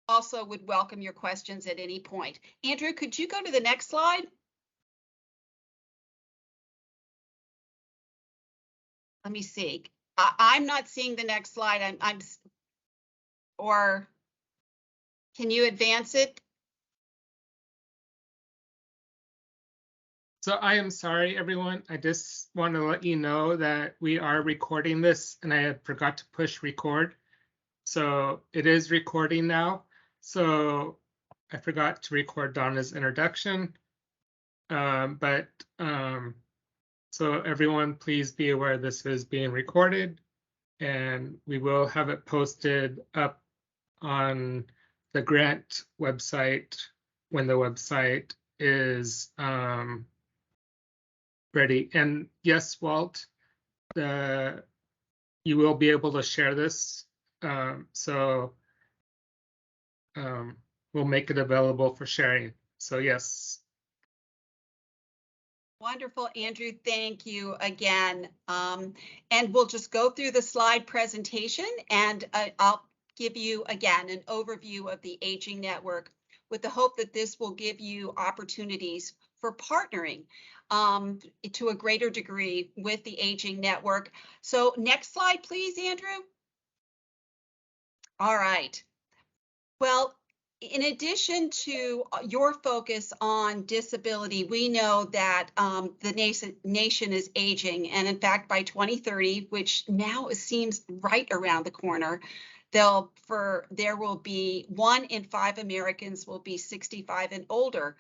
Also would welcome your questions at any point. Andrew, could you go to the next slide? Let me see. I'm not seeing the next slide. Or can you advance it? So I am sorry, everyone. I just want to let you know that we are recording this and I forgot to push record. So it is recording now. So I forgot to record Donna's introduction. So everyone, please be aware this is being recorded and we will have it posted up on the grant website when the website is ready. And yes, Walt, you will be able to share this. We'll make it available for sharing. So yes. Wonderful, Andrew. Thank you again. And we'll just go through the slide presentation and I'll give you again an overview of the Aging Network with the hope that this will give you opportunities for partnering to a greater degree with the Aging Network. So next slide, please, Andrew. All right. Well, in addition to your focus on disability, we know that the nation is aging. And in fact, by 2030, which now seems right around the corner, there will be 1 in 5 Americans will be 65 and older.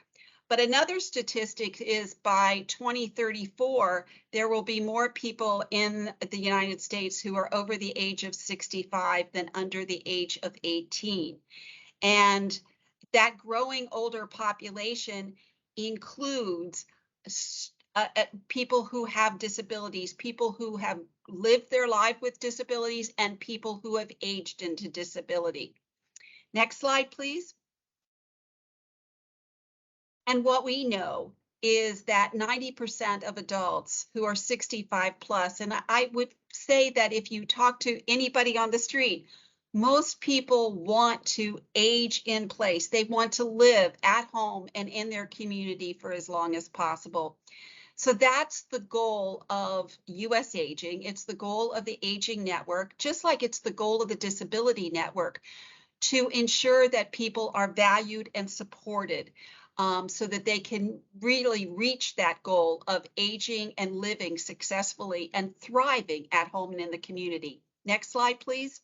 But another statistic is by 2034, there will be more people in the United States who are over the age of 65 than under the age of 18. And that growing older population includes people who have disabilities, people who have lived their life with disabilities, and people who have aged into disability. Next slide, please. And what we know is that 90% of adults who are 65 plus, and I would say that if you talk to anybody on the street, most people want to age in place. They want to live at home and in their community for as long as possible. So that's the goal of US Aging. It's the goal of the Aging Network, just like it's the goal of the Disability Network, to ensure that people are valued and supported so that they can really reach that goal of aging and living successfully and thriving at home and in the community. Next slide, please.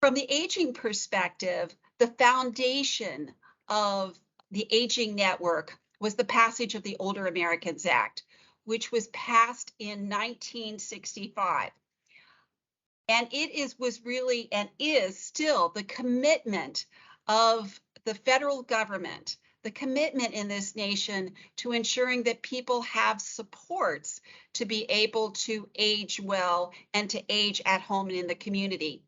From the aging perspective, the foundation of the Aging Network was the passage of the Older Americans Act, which was passed in 1965. And it was really and is still the commitment of the federal government, the commitment in this nation to ensuring that people have supports to be able to age well and to age at home and in the community.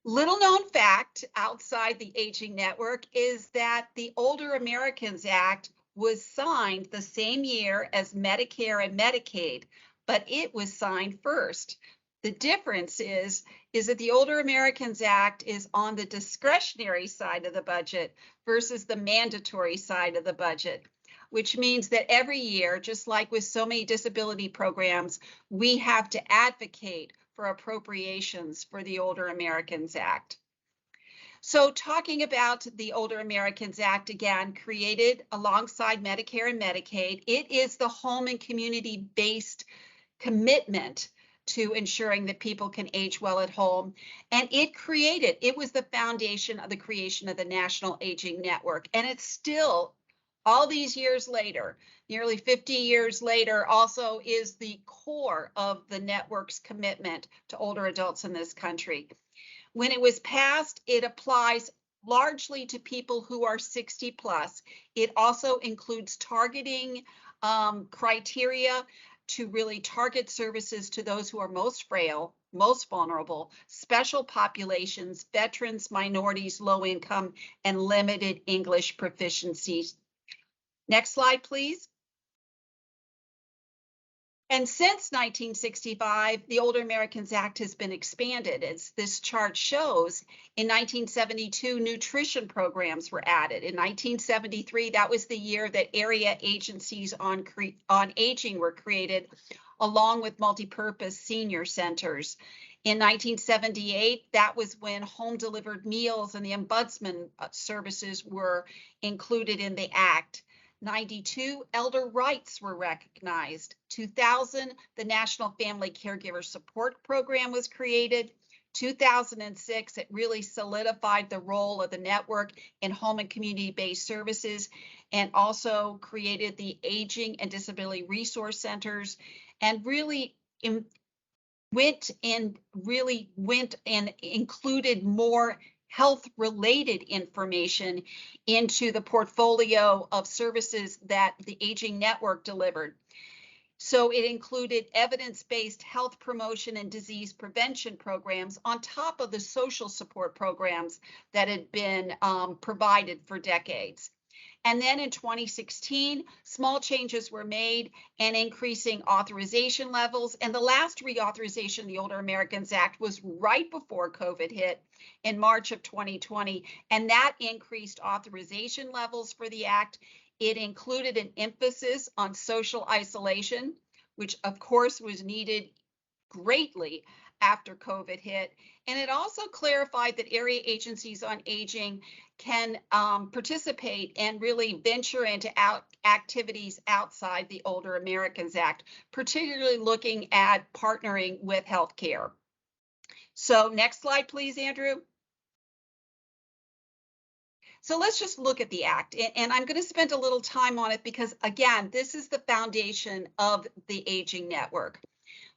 Little known fact outside the Aging Network is that the Older Americans Act was signed the same year as Medicare and Medicaid, but it was signed first. The difference is that the Older Americans Act is on the discretionary side of the budget versus the mandatory side of the budget, which means that every year, just like with so many disability programs, we have to advocate for appropriations for the Older Americans Act. So talking about the Older Americans Act, again, created alongside Medicare and Medicaid, it is the home and community-based commitment to ensuring that people can age well at home. And it was the foundation of the creation of the National Aging Network. And it's still, all these years later, nearly 50 years later, also is the core of the network's commitment to older adults in this country. When it was passed, it applies largely to people who are 60 plus. It also includes targeting criteria to really target services to those who are most frail, most vulnerable, special populations, veterans, minorities, low income, and limited English proficiency. Next slide, please. And since 1965, the Older Americans Act has been expanded. As this chart shows, in 1972, nutrition programs were added. In 1973, that was the year that area agencies on aging were created, along with multipurpose senior centers. In 1978, that was when home delivered meals and the ombudsman services were included in the act. 92, elder rights were recognized. 2000, the National Family Caregiver Support Program was created. 2006, it really solidified the role of the network in home and community-based services, and also created the Aging and Disability Resource Centers, and really went and included more health-related information into the portfolio of services that the Aging Network delivered. So it included evidence-based health promotion and disease prevention programs on top of the social support programs that had been provided for decades. And then in 2016, small changes were made and increasing authorization levels. And the last reauthorization of the Older Americans Act was right before COVID hit in March of 2020. And that increased authorization levels for the act. It included an emphasis on social isolation, which of course was needed greatly after COVID hit. And it also clarified that area agencies on aging can participate and really venture into activities outside the Older Americans Act, particularly looking at partnering with healthcare. So next slide, please, Andrew. So let's just look at the act, and I'm going to spend a little time on it because, again, this is the foundation of the Aging Network.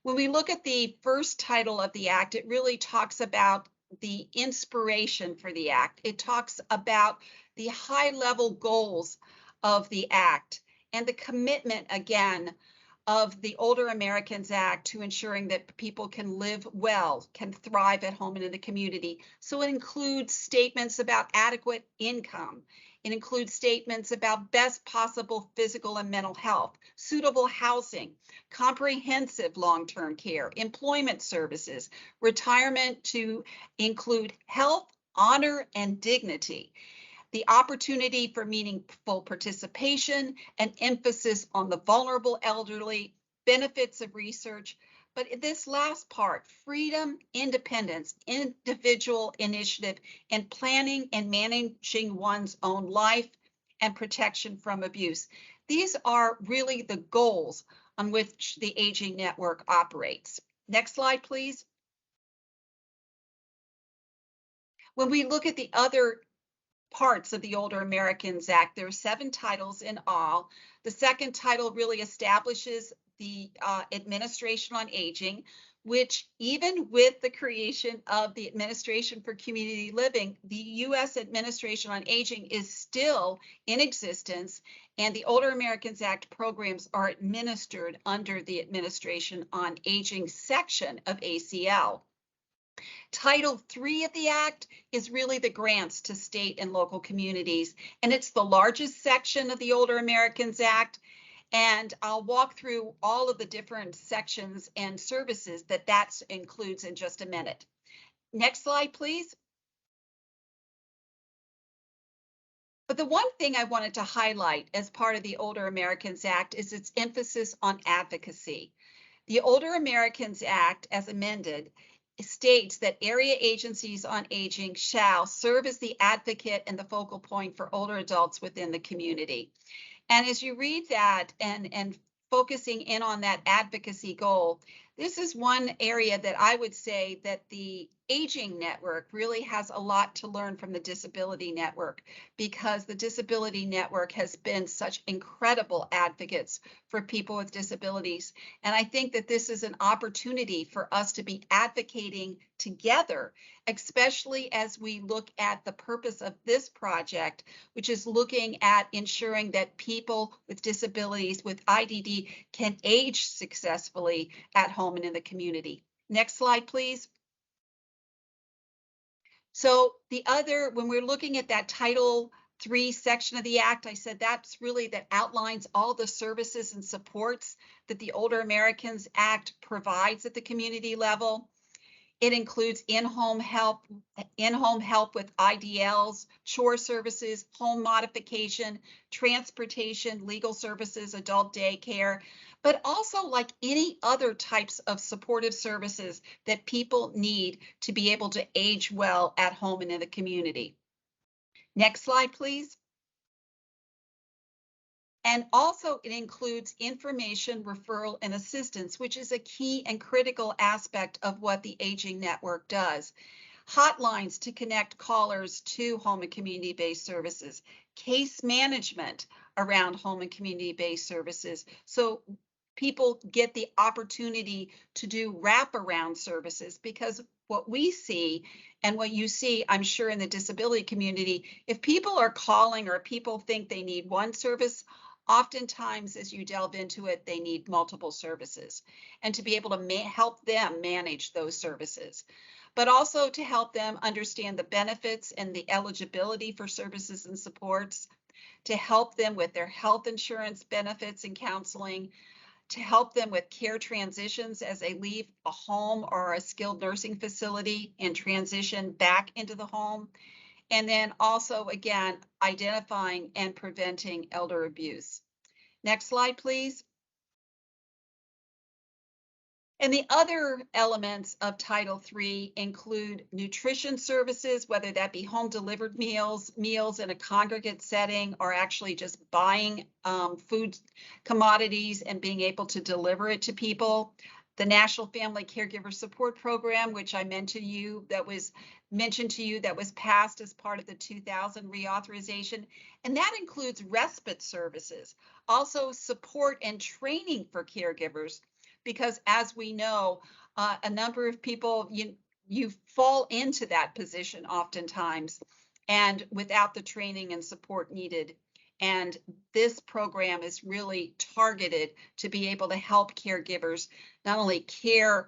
When we look at the first title of the act, it really talks about the inspiration for the act. It talks about the high-level goals of the act and the commitment, again, of the Older Americans Act to ensuring that people can live well, can thrive at home and in the community. So it includes statements about adequate income. It includes statements about best possible physical and mental health, suitable housing, comprehensive long-term care, employment services, retirement to include health, honor, and dignity, the opportunity for meaningful participation, and emphasis on the vulnerable elderly, benefits of research. But this last part, freedom, independence, individual initiative, and planning and managing one's own life, and protection from abuse. These are really the goals on which the Aging Network operates. Next slide, please. When we look at the other parts of the Older Americans Act, there are 7 titles in all. The second title really establishes the Administration on Aging, which, even with the creation of the Administration for Community Living, the U.S. Administration on Aging is still in existence, and the Older Americans Act programs are administered under the Administration on Aging section of ACL. Title III of the Act is really the grants to state and local communities, and it's the largest section of the Older Americans Act. And I'll walk through all of the different sections and services that includes in just a minute. Next slide, please. But the one thing I wanted to highlight as part of the Older Americans Act is its emphasis on advocacy. The Older Americans Act, as amended, states that area agencies on aging shall serve as the advocate and the focal point for older adults within the community. And as you read that and focusing in on that advocacy goal, this is one area that I would say that the Aging Network really has a lot to learn from the Disability Network, because the Disability Network has been such incredible advocates for people with disabilities. And I think that this is an opportunity for us to be advocating together, especially as we look at the purpose of this project, which is looking at ensuring that people with disabilities with IDD can age successfully at home and in the community. Next slide, please. So when we're looking at that title 3 section of the Act, I said that outlines all the services and supports that the Older Americans Act provides at the community level. It includes in-home help with IDLs, chore services, home modification, transportation, legal services, adult daycare, but also like any other types of supportive services that people need to be able to age well at home and in the community. Next slide, please. And also it includes information, referral, and assistance, which is a key and critical aspect of what the Aging Network does. Hotlines to connect callers to home and community-based services, case management around home and community-based services, so people get the opportunity to do wraparound services, because what we see and what you see, I'm sure, in the disability community, if people are calling or people think they need one service, oftentimes as you delve into it, they need multiple services, and to be able to help them manage those services, but also to help them understand the benefits and the eligibility for services and supports, to help them with their health insurance benefits and counseling, to help them with care transitions as they leave a home or a skilled nursing facility and transition back into the home. And then also, again, identifying and preventing elder abuse. Next slide, please. And the other elements of Title III include nutrition services, whether that be home delivered meals, meals in a congregate setting, or actually just buying food commodities and being able to deliver it to people. The National Family Caregiver Support Program, which I mentioned to you, that was passed as part of the 2000 reauthorization. And that includes respite services, also support and training for caregivers, because as we know, a number of people, you fall into that position oftentimes, and without the training and support needed. And this program is really targeted to be able to help caregivers not only care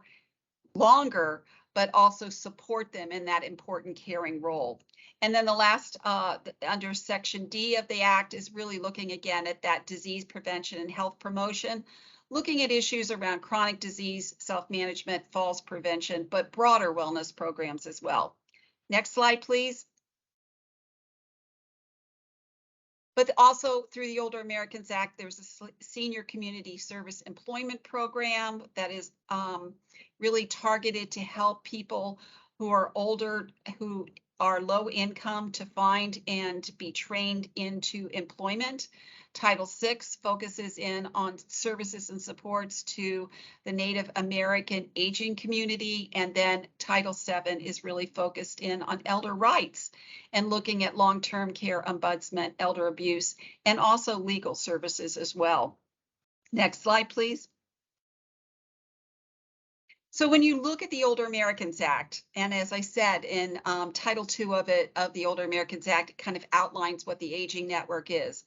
longer, but also support them in that important caring role. And then the last, under Section D of the Act, is really looking again at that disease prevention and health promotion, looking at issues around chronic disease, self-management, falls prevention, but broader wellness programs as well. Next slide, please. But also through the Older Americans Act, there's a senior community service employment program that is really targeted to help people who are older, who are low income, to find and be trained into employment. Title VI focuses in on services and supports to the Native American aging community, and then Title VII is really focused in on elder rights and looking at long-term care, ombudsman, elder abuse, and also legal services as well. Next slide, please. So when you look at the Older Americans Act, and as I said, in Title II of the Older Americans Act, it kind of outlines what the Aging Network is.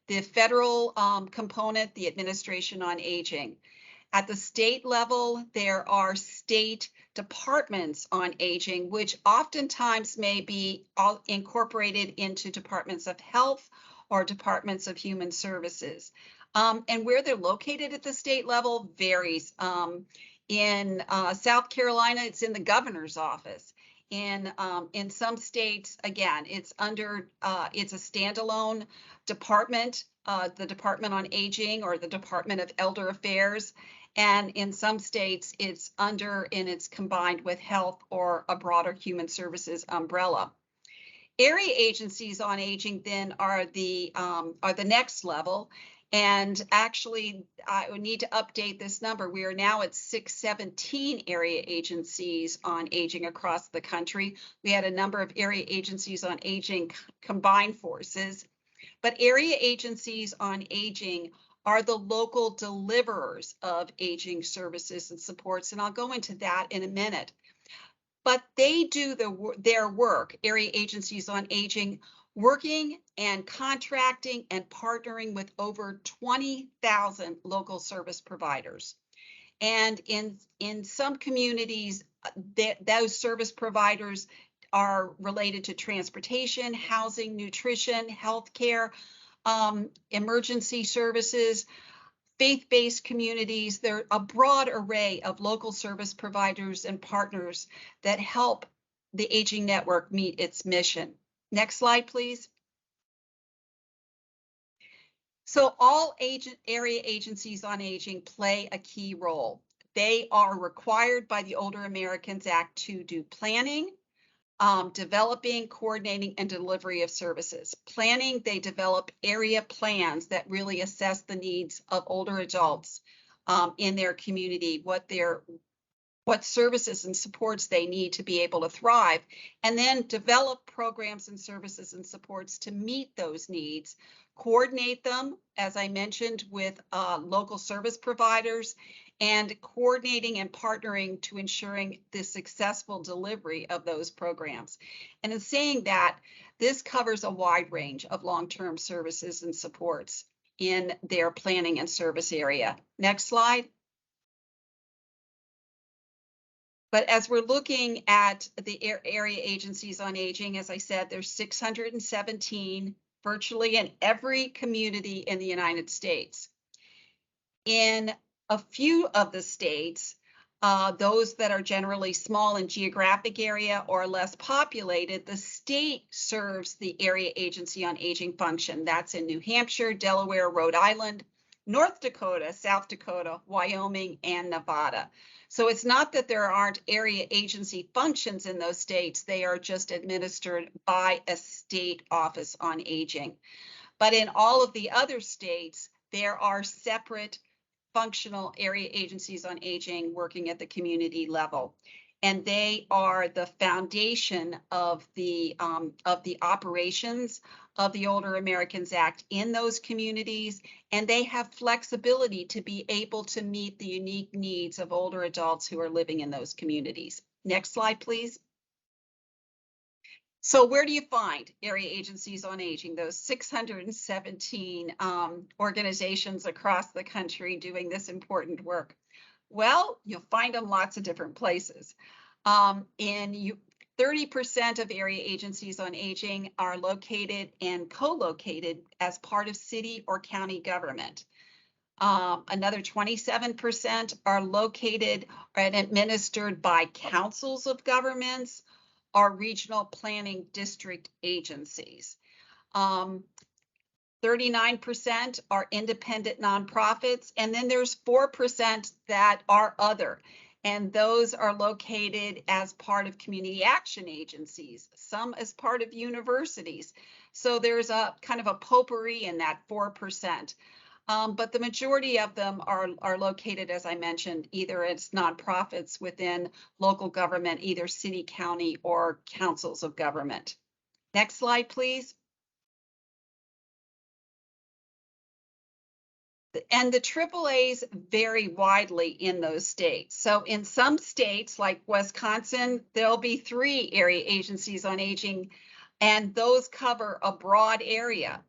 The federal component, the Administration on Aging. At the state level, there are state departments on aging, which oftentimes may be incorporated into departments of health or departments of human services. And where they're located at the state level varies. In South Carolina, it's in the governor's office. In some states, again, it's under it's a standalone department, the Department on Aging or the Department of Elder Affairs. And in some states, it's combined with health or a broader human services umbrella. Area agencies on aging then are the next level. And actually, I would need to update this number. We are now at 617 area agencies on aging across the country. We had a number of area agencies on aging combined forces, but area agencies on aging are the local deliverers of aging services and supports, and I'll go into that in a minute. But they do their work, area agencies on aging, working and contracting and partnering with over 20,000 local service providers. And in some communities, those service providers are related to transportation, housing, nutrition, healthcare, emergency services, faith-based communities. There are a broad array of local service providers and partners that help the Aging Network meet its mission. Next slide, please. So all area agencies on aging play a key role. They are required by the Older Americans Act to do planning, developing, coordinating, and delivery of services. Planning, they develop area plans that really assess the needs of older adults in their community, what services and supports they need to be able to thrive, and then develop programs and services and supports to meet those needs, coordinate them, as I mentioned, with local service providers, and coordinating and partnering to ensuring the successful delivery of those programs. And in saying that, this covers a wide range of long-term services and supports in their planning and service area. Next slide. But as we're looking at the area agencies on aging, as I said, there's 617 virtually in every community in the United States. In a few of the states, those that are generally small in geographic area or less populated, the state serves the area agency on aging function. That's in New Hampshire, Delaware, Rhode Island, North Dakota, South Dakota, Wyoming, and Nevada. So it's not that there aren't area agency functions in those states, they are just administered by a state office on aging. But in all of the other states, there are separate functional area agencies on aging working at the community level. And they are the foundation of the operations of the Older Americans Act in those communities, and they have flexibility to be able to meet the unique needs of older adults who are living in those communities. Next slide, please. So where do you find area agencies on aging, those 617 organizations across the country doing this important work? Well, you'll find them lots of different places. 30% of area agencies on aging are located and co-located as part of city or county government. Another 27% are located and administered by councils of governments or regional planning district agencies. 39% are independent nonprofits, and then there's 4% that are other, and those are located as part of community action agencies, some as part of universities. So there's a kind of a potpourri in that 4%. But the majority of them are located, as I mentioned, either as nonprofits within local government, either city, county, or councils of government. Next slide, please. And the AAAs vary widely in those states. So in some states like Wisconsin, there'll be 3 area agencies on aging, and those cover a broad area.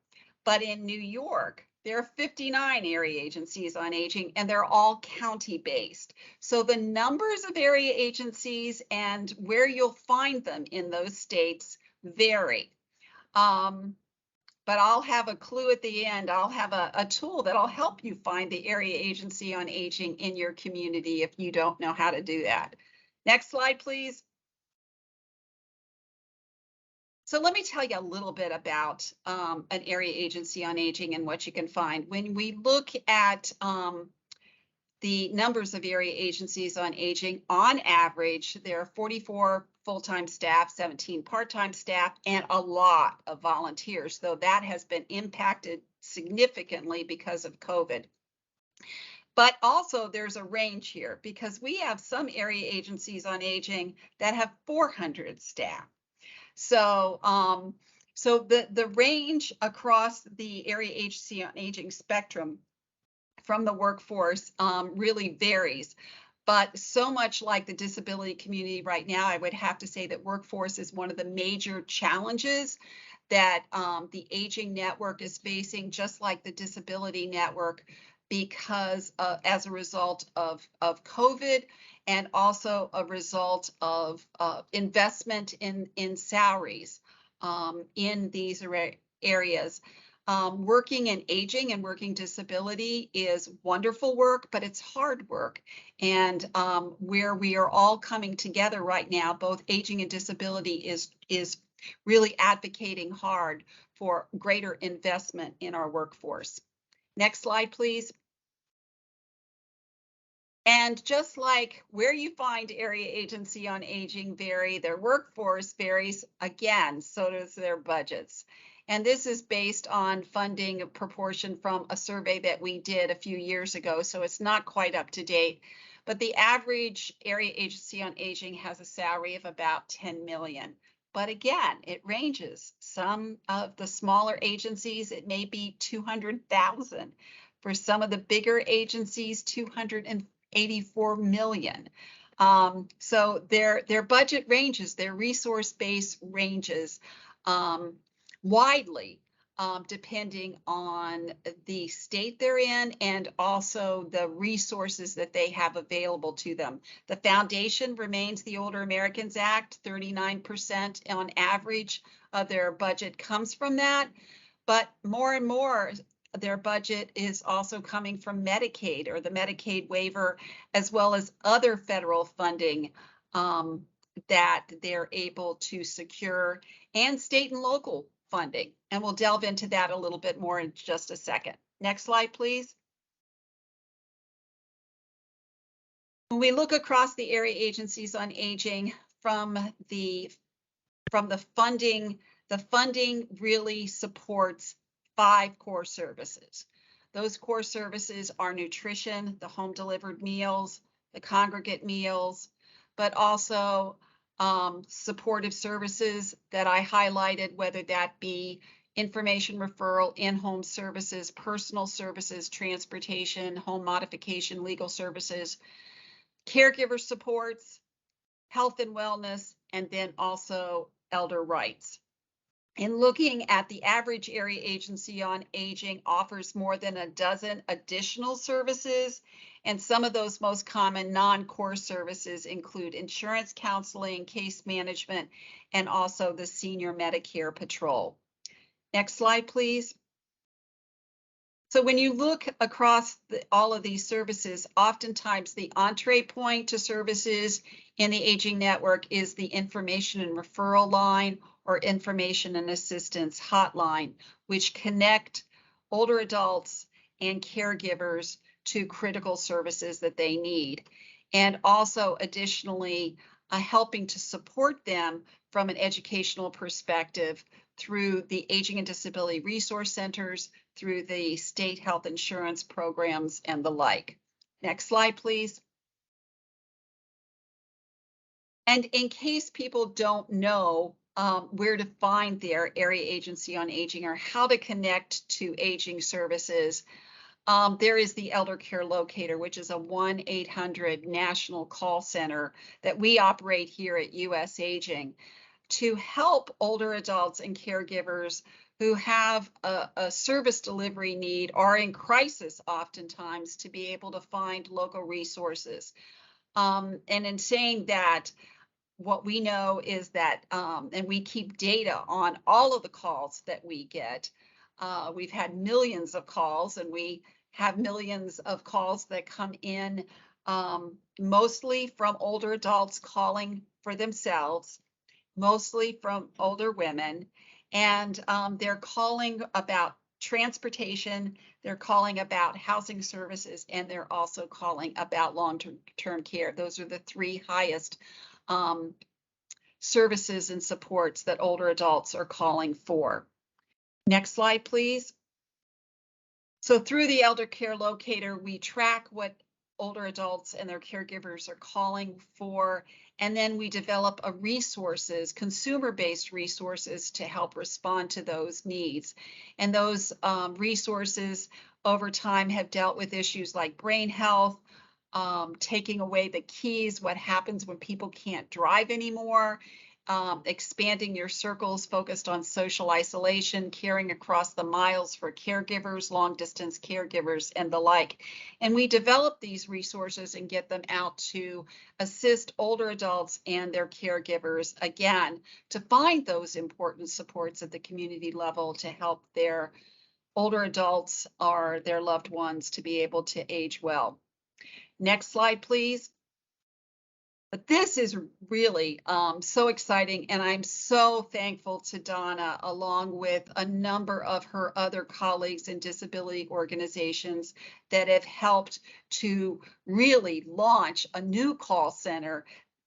But in New York, there are 59 area agencies on aging, and they're all county-based. So the numbers of area agencies and where you'll find them in those states vary. But I'll have a clue at the end. I'll have a tool that'll help you find the area agency on aging in your community if you don't know how to do that. Next slide, please. So let me tell you a little bit about an area agency on aging and what you can find. When we look at the numbers of area agencies on aging, on average, there are 44 full-time staff, 17 part-time staff, and a lot of volunteers, though that has been impacted significantly because of COVID. But also there's a range here because we have some area agencies on aging that have 400 staff. So, the range across the area agency on aging spectrum from the workforce really varies. But so much like the disability community right now, I would have to say that workforce is one of the major challenges that the aging network is facing, just like the disability network, because as a result of COVID and also a result of investment in salaries in these areas. Working in aging and working disability is wonderful work, but it's hard work. And where we are all coming together right now, both aging and disability is really advocating hard for greater investment in our workforce. Next slide, please. And just like where you find area agency on aging vary, their workforce varies again, so does their budgets. And this is based on funding proportion from a survey that we did a few years ago, so it's not quite up to date. But the average area agency on aging has a salary of about 10 million. But again, it ranges. Some of the smaller agencies, it may be 200,000. For some of the bigger agencies, 284 million. So their budget ranges, their resource base ranges widely, depending on the state they're in and also the resources that they have available to them. The foundation remains the Older Americans Act. 39% on average of their budget comes from that, but more and more their budget is also coming from Medicaid or the Medicaid waiver, as well as other federal funding that they're able to secure, and state and local funding. And we'll delve into that a little bit more in just a second. Next slide, please. When we look across the area agencies on aging from the funding, the funding really supports 5 core services. Those core services are nutrition, the home delivered meals, the congregate meals, but also supportive services that I highlighted, whether that be information referral, in-home services, personal services, transportation, home modification, legal services, caregiver supports, health and wellness, and then also elder rights. In looking at the average area agency on aging offers more than a dozen additional services, and some of those most common non-core services include insurance counseling, case management, and also the Senior Medicare Patrol. Next slide, please. So when you look across all of these services, oftentimes the entree point to services in the aging network is the information and referral line or information and assistance hotline, which connect older adults and caregivers to critical services that they need. And also additionally, helping to support them from an educational perspective through the Aging and Disability Resource Centers, through the state health insurance programs and the like. Next slide, please. And in case people don't know where to find their area agency on aging or how to connect to aging services, there is the Elder Care Locator, which is a 1-800 national call center that we operate here at US Aging to help older adults and caregivers who have a service delivery need, are in crisis oftentimes, to be able to find local resources. And in saying that, what we know is that, and we keep data on all of the calls that we get. We've had millions of calls, and we have millions of calls that come in, mostly from older adults calling for themselves, mostly from older women, and they're calling about transportation, they're calling about housing services, and they're also calling about long-term care. Those are the 3 highest services and supports that older adults are calling for. Next slide, please. So through the Elder Care Locator, we track what older adults and their caregivers are calling for, and then we develop consumer-based resources to help respond to those needs. And those resources over time have dealt with issues like brain health, taking away the keys, what happens when people can't drive anymore, expanding your circles focused on social isolation, caring across the miles for caregivers, long distance caregivers, and the like. And we develop these resources and get them out to assist older adults and their caregivers, again, to find those important supports at the community level to help their older adults or their loved ones to be able to age well. Next slide, please. But this is really so exciting, and I'm so thankful to Donna, along with a number of her other colleagues in disability organizations that have helped to really launch a new call center,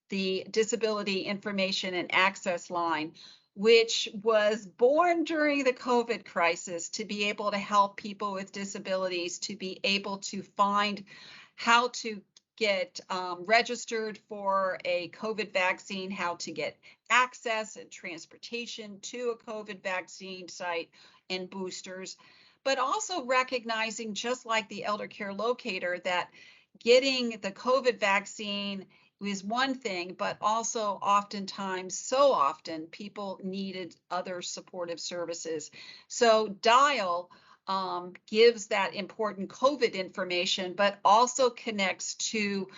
the Disability Information and Access Line, which was born during the COVID crisis to be able to help people with disabilities to be able to find how to get registered for a COVID vaccine, how to get access and transportation to a COVID vaccine site and boosters, but also recognizing, just like the elder care locator, that getting the COVID vaccine is one thing, but also oftentimes, so often, people needed other supportive services. So Dial gives that important COVID information, but also connects to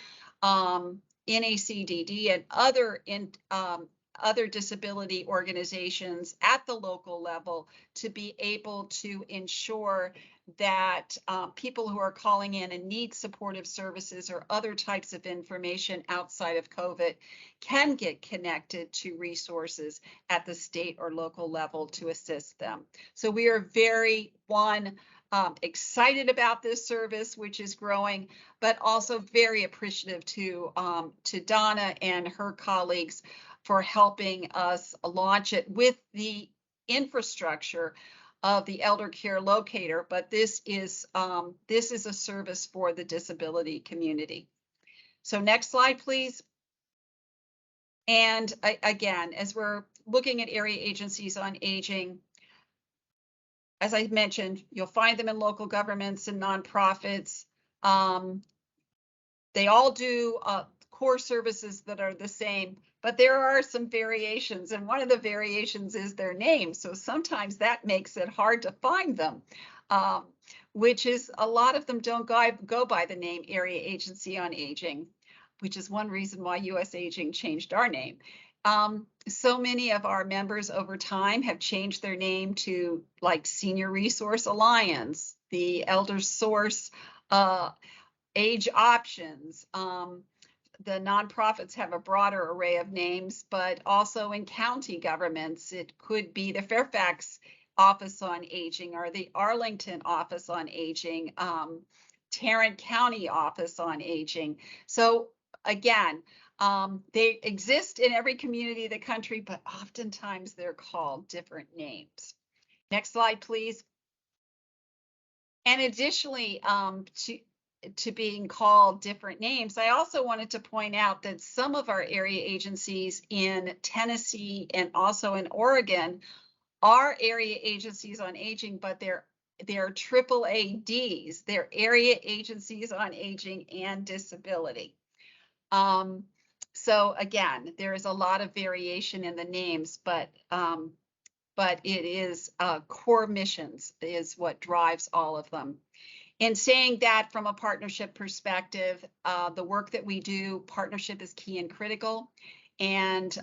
NACDD and other disability organizations at the local level to be able to ensure that people who are calling in and need supportive services or other types of information outside of COVID can get connected to resources at the state or local level to assist them. So we are very, excited about this service, which is growing, but also very appreciative to Donna and her colleagues for helping us launch it with the infrastructure of the elder care locator. But this is a service for the disability community. So next slide, please. And again, as we're looking at area agencies on aging, as I mentioned, you'll find them in local governments and nonprofits. They all do core services that are the same, but there are some variations, and one of the variations is their name. So sometimes that makes it hard to find them, which is a lot of them don't go by the name Area Agency on Aging, which is one reason why US Aging changed our name. So many of our members over time have changed their name to, like, Senior Resource Alliance, the Elder Source, Age Options. The nonprofits have a broader array of names, but also in county governments, it could be the Fairfax Office on Aging or the Arlington Office on Aging, Tarrant County Office on Aging. So again, they exist in every community of the country, but oftentimes they're called different names. Next slide, please. And additionally, to being called different names, I also wanted to point out that some of our area agencies in Tennessee and also in Oregon are area agencies on aging, but they're AAADs. They're area agencies on aging and disability. So again, there is a lot of variation in the names, but it is core missions is what drives all of them. In saying that, from a partnership perspective, the work that we do, partnership is key and critical, and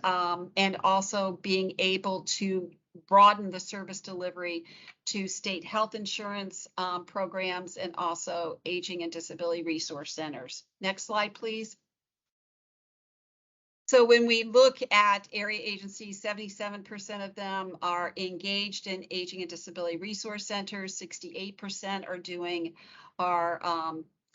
also being able to broaden the service delivery to state health insurance programs and also aging and disability resource centers. Next slide, please. So when we look at area agencies, 77% of them are engaged in aging and disability resource centers. 68%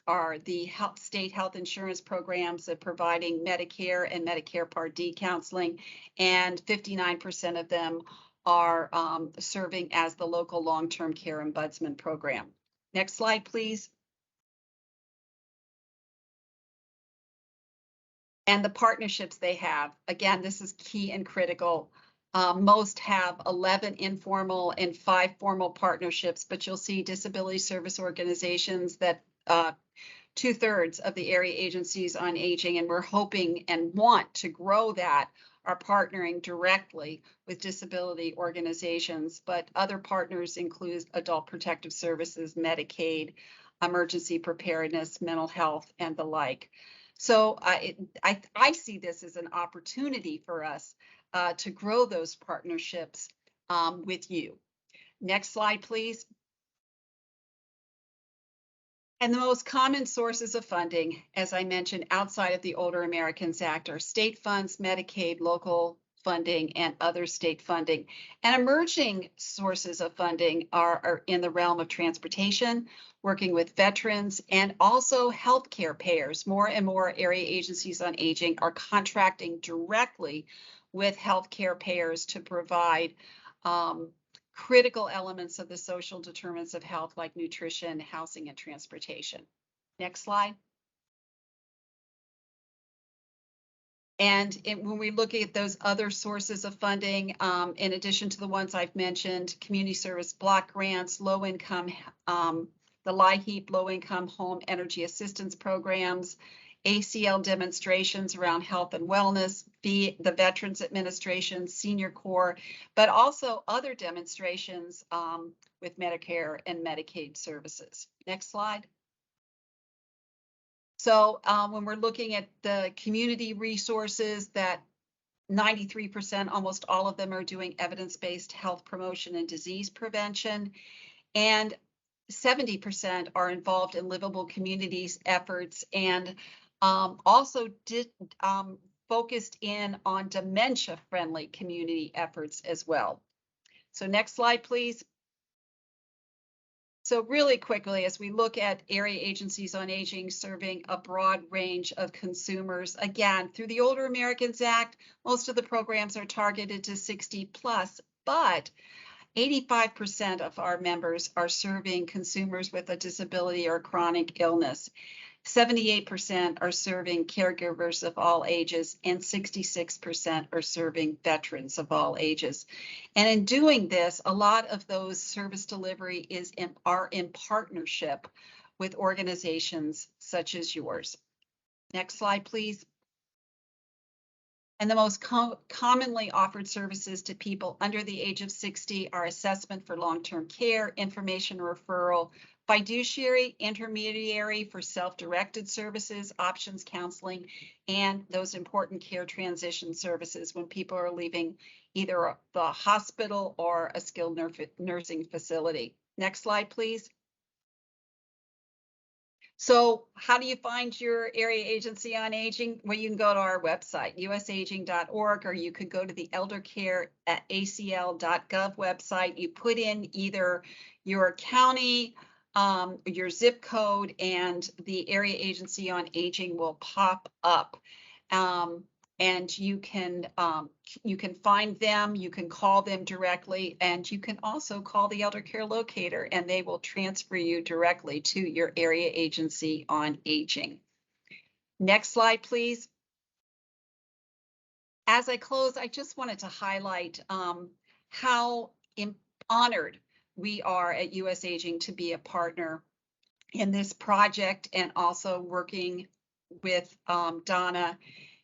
are the state health insurance programs that providing Medicare and Medicare Part D counseling, and 59% of them are serving as the local long-term care ombudsman program. Next slide, please. And the partnerships they have. Again, this is key and critical. Most have 11 informal and 5 formal partnerships, but you'll see disability service organizations that 2/3 of the area agencies on aging, and we're hoping and want to grow that are partnering directly with disability organizations, but other partners include Adult Protective Services, Medicaid, emergency preparedness, mental health, and the like. So I see this as an opportunity for us to grow those partnerships with you. Next slide, please. And the most common sources of funding, as I mentioned, outside of the Older Americans Act are state funds, Medicaid, local funding, and other state funding. And emerging sources of funding are in the realm of transportation, working with veterans, and also healthcare payers. More and more area agencies on aging are contracting directly with healthcare payers to provide critical elements of the social determinants of health like nutrition, housing, and transportation. Next slide. And when we look at those other sources of funding, in addition to the ones I've mentioned, community service block grants, low income, the LIHEAP, low income home energy assistance programs, ACL demonstrations around health and wellness, the Veterans Administration, Senior Corps, but also other demonstrations with Medicare and Medicaid services. Next slide. So when we're looking at the community resources, that 93%, almost all of them are doing evidence-based health promotion and disease prevention, and 70% are involved in livable communities efforts, and also focused in on dementia-friendly community efforts as well. So next slide, please. So really quickly, as we look at area agencies on aging serving a broad range of consumers, again, through the Older Americans Act, most of the programs are targeted to 60 plus, but 85% of our members are serving consumers with a disability or chronic illness. 78% are serving caregivers of all ages, and 66% are serving veterans of all ages. And in doing this, a lot of those service delivery are in partnership with organizations such as yours. Next slide, please. And the most commonly offered services to people under the age of 60 are assessment for long-term care, information referral, fiduciary, intermediary for self-directed services, options counseling, and those important care transition services when people are leaving either the hospital or a skilled nursing facility. Next slide, please. So how do you find your area agency on aging? Well, you can go to our website, usaging.org, or you could go to the eldercare@acl.gov website. You put in either your county, your zip code, and the area agency on aging will pop up. And you can find them, you can call them directly, and you can also call the elder care locator, and they will transfer you directly to your area agency on aging. Next slide, please. As I close, I just wanted to highlight how honored we are at US Aging to be a partner in this project, and also working with Donna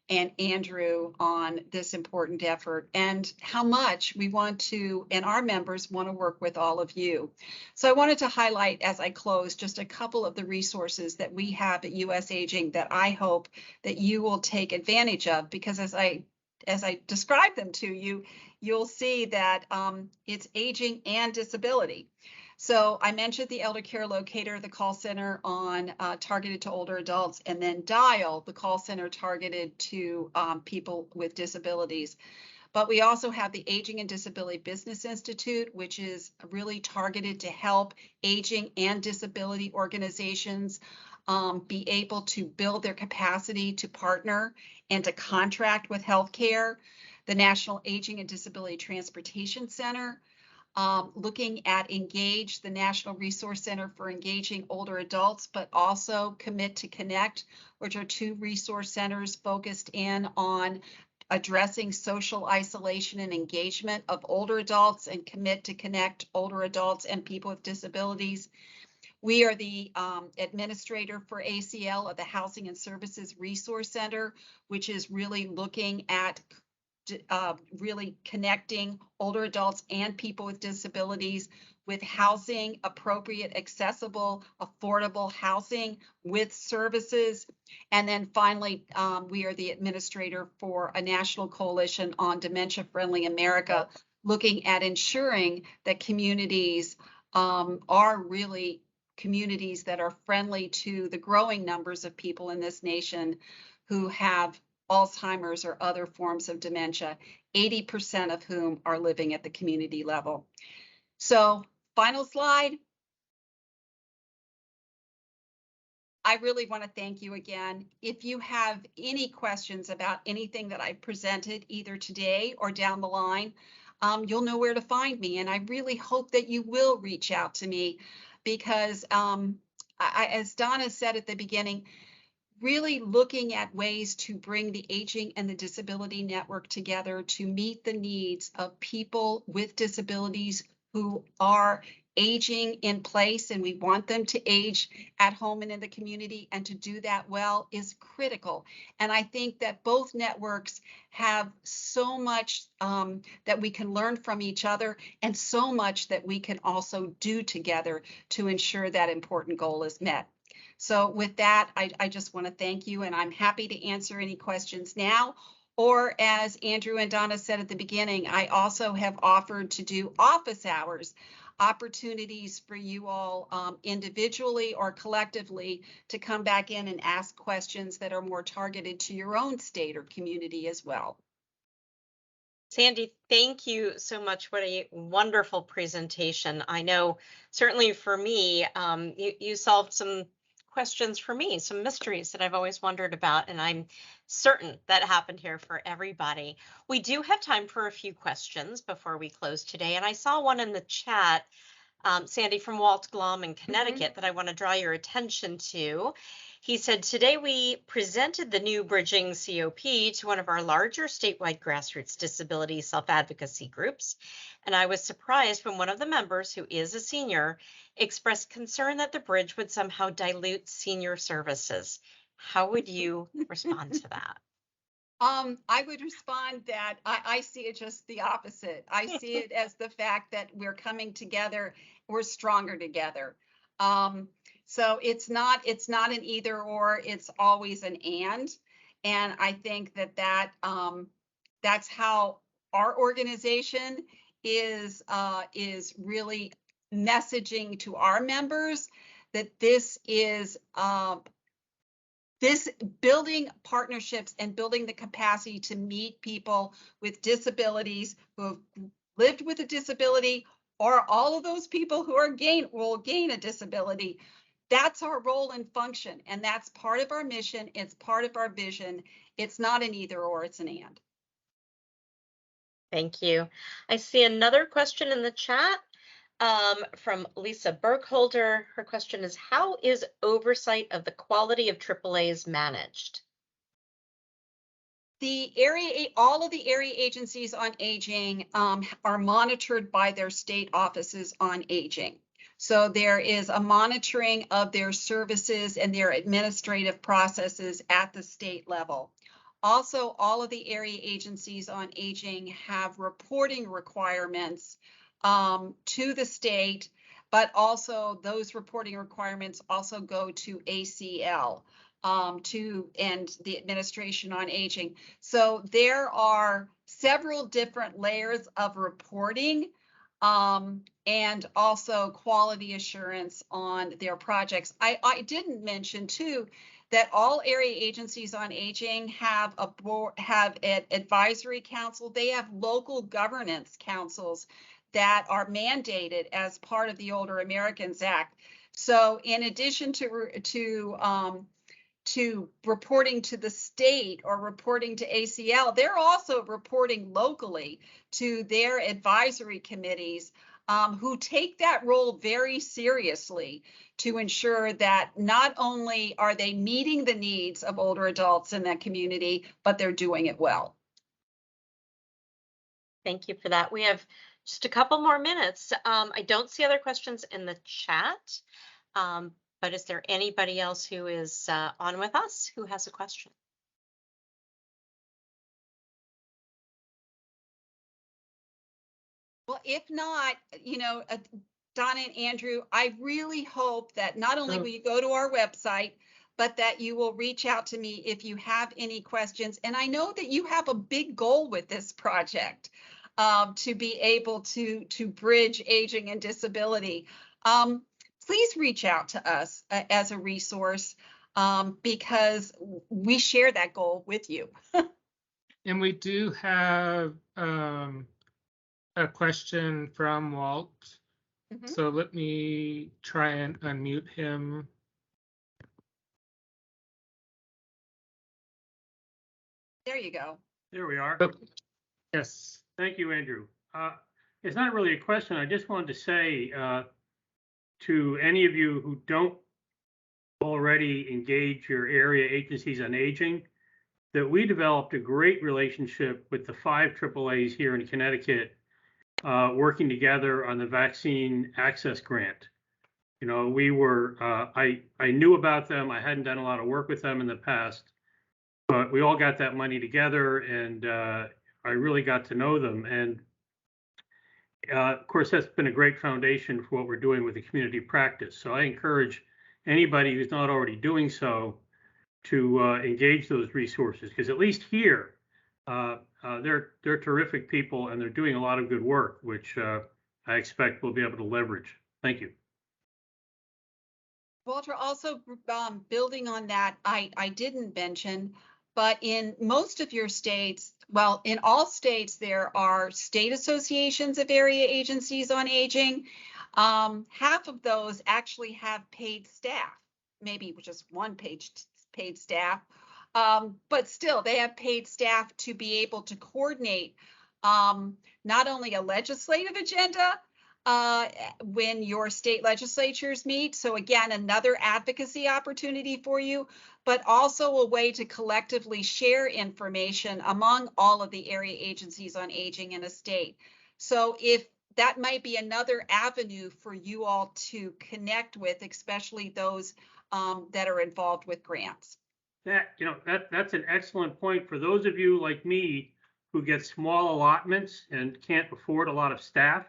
and Andrew on this important effort, and how much we want to, and our members want to work with all of you. So I wanted to highlight, as I close, just a couple of the resources that we have at US Aging that I hope that you will take advantage of, because as I describe them to you, you'll see that it's aging and disability. So I mentioned the elder care locator, the call center on targeted to older adults, and then Dial, the call center targeted to people with disabilities. But we also have the Aging and Disability Business Institute, which is really targeted to help aging and disability organizations be able to build their capacity to partner and to contract with healthcare. The National Aging and Disability Transportation Center, looking at Engage, the National Resource Center for Engaging Older Adults, but also Commit to Connect, which are two resource centers focused in on addressing social isolation and engagement of older adults, and Commit to Connect older adults and people with disabilities. We are the administrator for ACL of the Housing and Services Resource Center, which is really looking at really connecting older adults and people with disabilities with housing, appropriate, accessible, affordable housing with services. And then finally, we are the administrator for a national coalition on Dementia Friendly America, looking at ensuring that communities are really communities that are friendly to the growing numbers of people in this nation who have Alzheimer's or other forms of dementia, 80% of whom are living at the community level. So, final slide. I really want to thank you again. If you have any questions about anything that I presented either today or down the line, you'll know where to find me. And I really hope that you will reach out to me because, as Donna said at the beginning, really looking at ways to bring the Aging and the Disability Network together to meet the needs of people with disabilities who are aging in place, and we want them to age at home and in the community, and to do that well is critical. And I think that both networks have so much that we can learn from each other, and so much that we can also do together to ensure that important goal is met. So with that, I just want to thank you, and I'm happy to answer any questions now. Or as Andrew and Donna said at the beginning, I also have offered to do office hours, opportunities for you all individually or collectively to come back in and ask questions that are more targeted to your own state or community as well. Sandy, thank you so much. What a wonderful presentation. I know certainly for me, you solved some questions for me, some mysteries that I've always wondered about, and I'm certain that happened here for everybody. We do have time for a few questions before we close today, and I saw one in the chat, Sandy, from Walt Glom in Connecticut, that I want to draw your attention to. He said, today we presented the new Bridging COP to one of our larger statewide grassroots disability self-advocacy groups. And I was surprised when one of the members, who is a senior, expressed concern that the bridge would somehow dilute senior services. How would you respond to that? I would respond that I see it just the opposite. I see it as the fact that we're coming together, we're stronger together. So it's not an either or, it's always an and. And I think that's how our organization is really messaging to our members that this is this building partnerships and building the capacity to meet people with disabilities who have lived with a disability, or all of those people who will gain a disability. That's our role and function, and that's part of our mission. It's part of our vision. It's not an either or, it's an and. Thank you. I see another question in the chat from Lisa Burkholder. Her question is, how is oversight of the quality of AAAs managed? All of the area agencies on aging are monitored by their state offices on aging. So there is a monitoring of their services and their administrative processes at the state level. Also, all of the area agencies on aging have reporting requirements to the state, but also those reporting requirements also go to ACL, and the Administration on Aging. So there are several different layers of reporting and also quality assurance on their projects. I didn't mention too that all area agencies on aging have an advisory council. They have local governance councils that are mandated as part of the Older Americans Act. So in addition to reporting to the state or reporting to ACL, they're also reporting locally to their advisory committees, who take that role very seriously to ensure that not only are they meeting the needs of older adults in that community, but they're doing it well. Thank you for that. We have just a couple more minutes. I don't see other questions in the chat, but is there anybody else who is on with us who has a question? Well, if not, Donna and Andrew, I really hope that not only will you go to our website, but that you will reach out to me if you have any questions. And I know that you have a big goal with this project, to be able to bridge aging and disability. Please reach out to us as a resource, because we share that goal with you. And we do have a question from Walt. Mhm. So let me try and unmute him. There you go. There we are. Oh, yes. Thank you, Andrew. It's not really a question. I just wanted to say to any of you who don't already engage your area agencies on aging, that we developed a great relationship with the 5 AAAs here in Connecticut, working together on the vaccine access grant. You know, we were, I knew about them. I hadn't done a lot of work with them in the past, but we all got that money together, and I really got to know them. And of course, that's been a great foundation for what we're doing with the community practice. So I encourage anybody who's not already doing so to engage those resources, because at least here, they're terrific people, and they're doing a lot of good work, which I expect we'll be able to leverage. Thank you. Walter, also building on that, I didn't mention, but in most of your states, well, in all states, there are state associations of area agencies on aging. Half of those actually have paid staff, maybe just one paid staff, but still they have paid staff to be able to coordinate not only a legislative agenda, when your state legislatures meet. So again, another advocacy opportunity for you, but also a way to collectively share information among all of the area agencies on aging in a state. So if that might be another avenue for you all to connect with, especially those that are involved with grants. That's an excellent point for those of you like me who get small allotments and can't afford a lot of staff.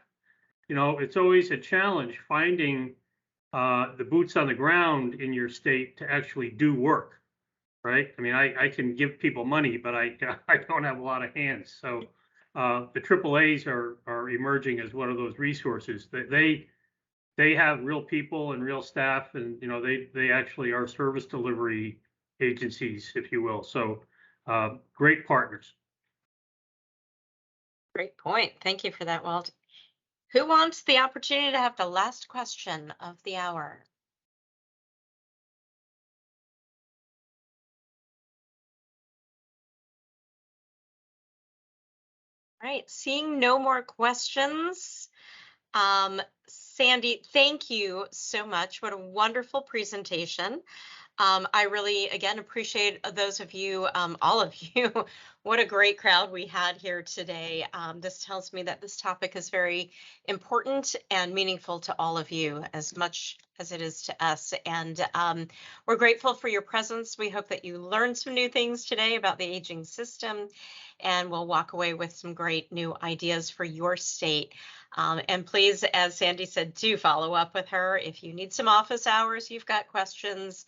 You know, it's always a challenge finding the boots on the ground in your state to actually do work, right? I mean, I can give people money, but I don't have a lot of hands. So the AAAs are emerging as one of those resources. They have real people and real staff, and you know, they actually are service delivery agencies, if you will. So great partners. Great point. Thank you for that, Walt. Who wants the opportunity to have the last question of the hour? All right, seeing no more questions. Sandy, thank you so much. What a wonderful presentation. I really, again, appreciate those of you, all of you. What a great crowd we had here today. This tells me that this topic is very important and meaningful to all of you as much as it is to us. And we're grateful for your presence. We hope that you learned some new things today about the aging system, and we'll walk away with some great new ideas for your state. And please, as Sandy said, do follow up with her. If you need some office hours, you've got questions.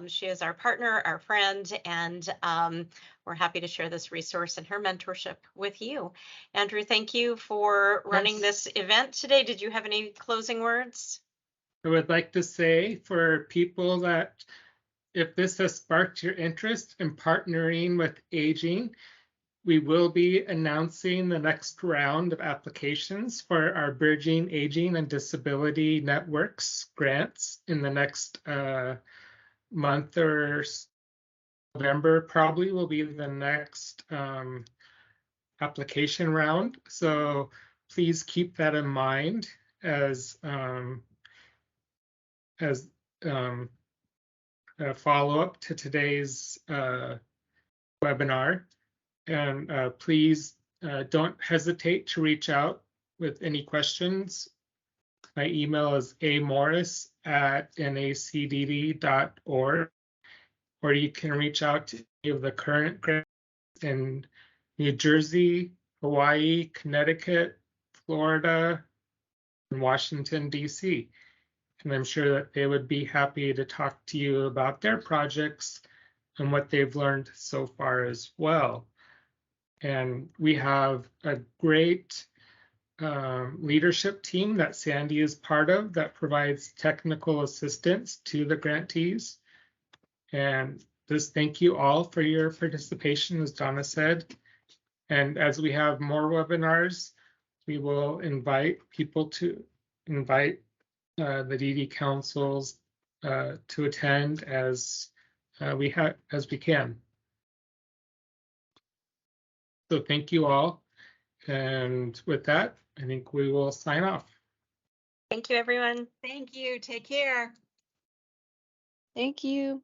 She is our partner, our friend, and we're happy to share this resource and her mentorship with you. Andrew, thank you for running this event today. Did you have any closing words? I would like to say for people that if this has sparked your interest in partnering with aging, we will be announcing the next round of applications for our Bridging Aging and Disability Networks grants in the next month or November probably will be the next application round. So please keep that in mind as a follow-up to today's webinar. And please don't hesitate to reach out with any questions. My email is amorris@nacdd.org, or you can reach out to any of the current grants in New Jersey, Hawaii, Connecticut, Florida, and Washington, D.C. And I'm sure that they would be happy to talk to you about their projects and what they've learned so far as well. And we have a great leadership team that Sandy is part of that provides technical assistance to the grantees. And just thank you all for your participation, as Donna said. And as we have more webinars, we will invite people to invite the DD councils to attend as we can. So thank you all. And with that, I think we will sign off. Thank you, everyone. Thank you. Take care. Thank you.